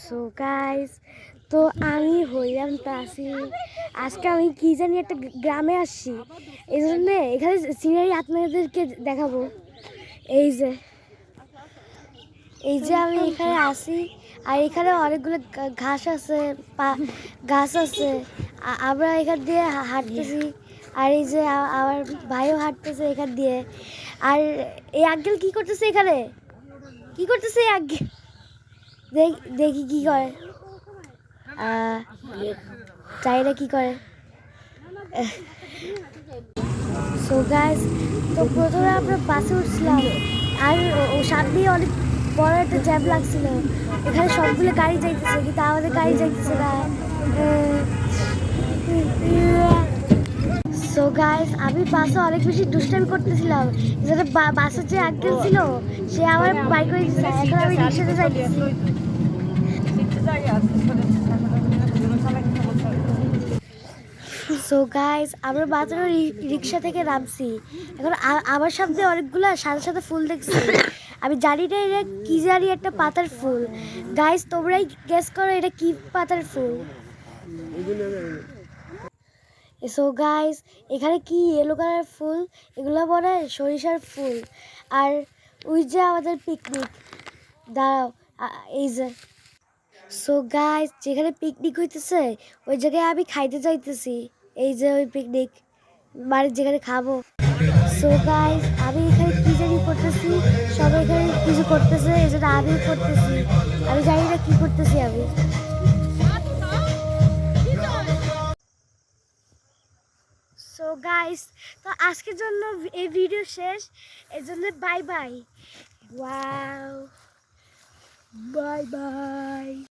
So guys, তো আমি হইলাম তাসি। আজকে আমি কি জানি একটা গ্রামে আসছি, এই জন্য এখানে সিনারি আপনাদেরকে দেখাবো। এই যে আমি এখানে আসি, আর এখানে অনেকগুলো ঘাস আছে, গাছ আছে। আমরা এখান দিয়ে হাঁটতেছি, আর এই যে আমার ভাইও হাঁটতেছে এখান দিয়ে। আর এই আঙ্কেল কি করতেছে এখানে, কি করতেছে এই আঙ্কেল? দেখি কি করে, চাইরা কি করে। সো গাইস, তো প্রথমে আমরা বাসে উঠছিলাম, আর ও সামনেই অনেক বড় একটা জ্যাম লাগছিল। এখানে সবগুলো গাড়ি যাইতেছে, কিন্তু আমাদের গাড়ি যাইতেছে না। সো গাইস, আমি বাসে অনেক বেশি দুষ্টামি করতেছিলাম। যেটা বাসে যে আঙ্কেল ছিল, সে আমার বাইক করে দিচ্ছে। এখন আমি রিক্সাতে যাইতেছি। সো গাইস, আমরা মাত্র রিক্সা থেকে নামছি। এখন আমার সামনে অনেকগুলো সাদা সাদা ফুল দেখছি। আমি জানি না এটা কি, জানি একটা পাতার ফুল। গাইস, তোমরাই গেস করো এটা কি পাতার ফুল। সো গাইস, এখানে কি ইয়েলো কালার ফুল, এগুলো মনে হয় সরিষার ফুল। আর ওই যে আমাদের পিকনিক, দাঁড়াও, এই যে। সো গাইস, যেখানে পিকনিক হইতেছে ওই জায়গায় আমি খাইতে যাইতেছি। এই যে ওই পিকনিক বাড়ির যেখানে খাবো। সো গাইস, আমি এখানে কি জানি করতেছি, সবাই এখানে কিছু করতেছে, এই জন্য আমিও করতেছি। আমি জানি না কি করতেছি আমি। সো গাইস, তো আজকের জন্য এই ভিডিও শেষ। এই জন্য bye bye. Wow, bye bye.